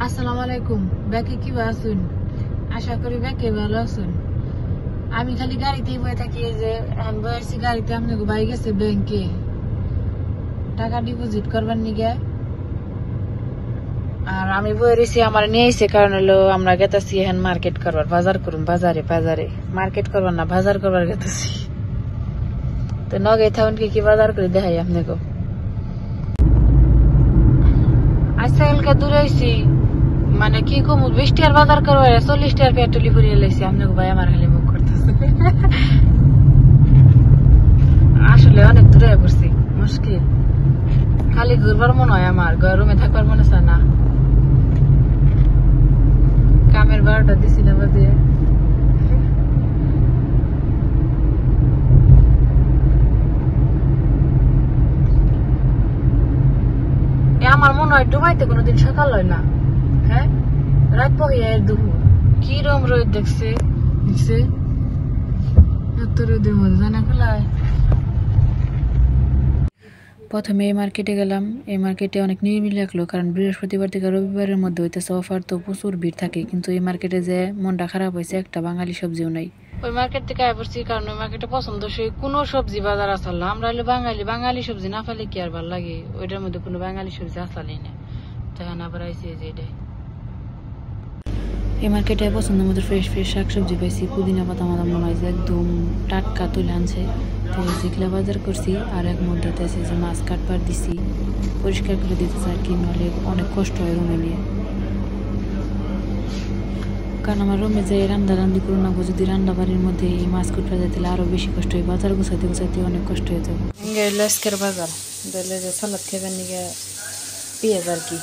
আসসালামু আলাইকুম। ব্যাকে কি আছেন? আশা করি ব্যাকে ভালো আছেন। আমি খালি গাড়িতেই বয়ে থাকি। এই যে এখন বয়েছি গাড়িতে, আপনাকে ভাই গেছে ব্যাংকে টাকা ডিপোজিট করবার নিগে, আর আমি বয়ে রয়েছি। আমার নিয়ে এসে কারণ হলো আমরা গেতেছি এখন মার্কেট করবার, বাজার করুন। বাজারে বাজারে মার্কেট করবার না, বাজার করবার গেতেছি। তো নগে থাকুন কি বাজার করে দেখাই আপনাকে। আজকে কালকে দূরে আইছি, মানে কি কম 20 টাকার বাজার করবো, 40 টাকার পেট্রোলি ভরিয়ে লাইছি। আপনাকে ভাই আমার খালি মুখ করতেছে। আসলে অনেক দূরে পড়ছি, মুশকিল। খালি ঘুরবার মনে হয় আমার, গরমে থাকবার মনে হয় না। কামের 12টা দিছি না বাজে। আমার মনে হয় ডুবাইতে কোনোদিন সকাল হয় না। হ্যাঁ, রাত পহিয়া দুপুর কি রকম রোদ দেখছে দেখছে। এত রোদের মধ্যে জানা খোলায়। প্রথমে এই মার্কেটে গেলাম। এই মার্কেটে অনেক নিরিবিলি লাগলো, কারণ বৃহস্পতিবার থেকে রবিবারের মধ্যে হইতেছে অফার, তো প্রচুর ভিড় থাকে। কিন্তু এই মার্কেটে যে মনটা খারাপ হয়েছে, একটা বাঙালি সবজিও নাই। ওই মার্কেট থেকে আয় পড়ছি, কারণ ওই মার্কেটে পছন্দসই কোনো সবজি বাজার আসাল। আমরা হলো বাঙালি, বাঙালি সবজি না পেলে কি আর ভালো লাগে? ওইটার মধ্যে কোনো বাঙালি সবজি আসালই না। তখন আবার আইসি যে এটাই। এই মার্কেটে পছন্দের মতো ফ্রেশ ফ্রেশ শাকসবজি পাইছি। পুদিনা পাতা মাথা মনে হয় যে একদম টাটকা তুলে আনছে। তো যেগুলা বাজার করছি, আর এক মধ্যে আছে যে মাছ কাটবার দিছি, পরিষ্কার করে দিতেছে আর কি, নাহলে অনেক কষ্ট হয় রুমে নিয়ে। কারণ আমার রুমে যে রান্নারান্দি করে নেবো, যদি রান্না বাড়ির মধ্যে এই মাছ কুটতে যায় তাহলে আরো বেশি কষ্ট হয়। বাজার গুছাইতে গুছাইতে অনেক কষ্ট হয়ে যাবে। আজকের বাজার দিলে যে সালাদ খেবেন নিয়ে পেঁয়াজ আর কি,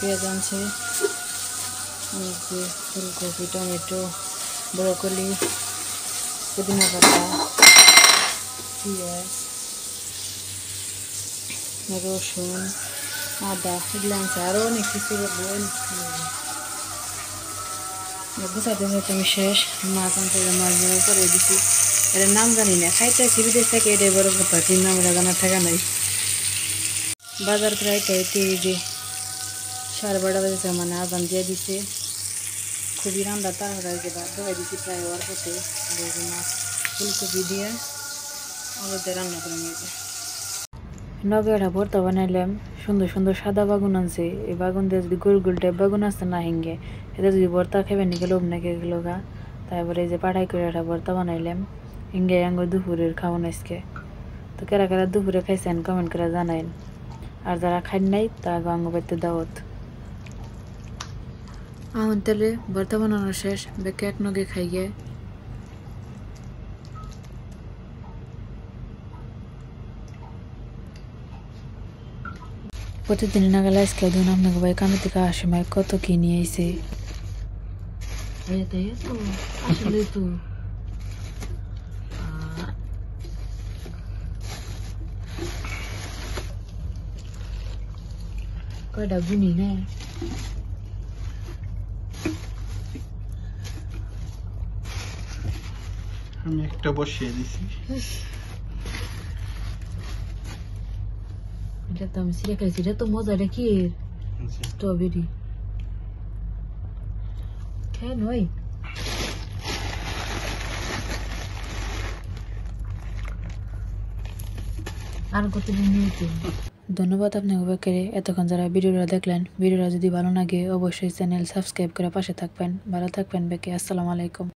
পেঁয়াজ আনছে, ফুলকপি, টমেটো, ব্রকলি, পুদিনা পাতা, পেঁয়াজ, রসুন, আদা, এগুলো আনছে। আরও অনেক কিছু গুছাতে হয়তো আমি শেষ। মাছ আনতে মাছ বড় করে দিছি। এটার নাম জানি না, খাইতে বিদেশ থেকে এটাই বড় কথা, তিন নাম এটা জানার থাকা নাই। বাজার প্রায় খাইতে যে 12:30 বাজেছে, মানে আজান দিয়ে দিছে। খুবই রান্না তাড়াহুড়া হয়েছে, ভাত ধোয়াই দিচ্ছি প্রায় হওয়ার পথে। মাছ ফুলকপি দিয়ে আলুতে রান্না করে নিয়েছে। নগে একটা ভর্তা বানাইলাম। সুন্দর সুন্দর সাদা বাগুন আনছে। এই বাগুন দিয়ে যদি গোল গোল টাইপ বাগুন আসছে না হিঙ্গে, এতে যদি ভর্তা খেবেন নিকে লোভ নাকি গেল গা। তারপরে এই যে পাঠাই করে একটা ভর্তা বানাইলাম। হিঙ্গে আঙ্গুর দুপুরের খাওয়ান আজকে। তো কেরা কেরা দুপুরে খাইছেন কমেন্ট করে জানাইন, আর যারা খান নাই তা আঙ্গ বাড়িতে দাওয়াত। আমার তেলে ভর্তা বানানো শেষ, বেকে এক নগে খাই গে। প্রতিদিন না গেলে আজকে দিন আপনাকে ভাই কামে থেকে আসে মায় কত কি নিয়ে আইছে। আসলে তো কয়টা গুনি না, আমি একটা বসিয়ে দিছি। এটা তো আমি সিরে খাইছি। এটা তো মজা। এটা কি স্ট্রবেরি? হ্যাঁ নয়, আর কতদিন নিয়েছে। ধন্যবাদ আপনাকে এতক্ষণ যারা ভিডিওটা দেখলেন। ভিডিওটা যদি ভালো লাগে অবশ্যই চ্যানেল সাবস্ক্রাইব করে পাশে থাকবেন। ভালো থাকবেন বেকে। আসসালামু আলাইকুম।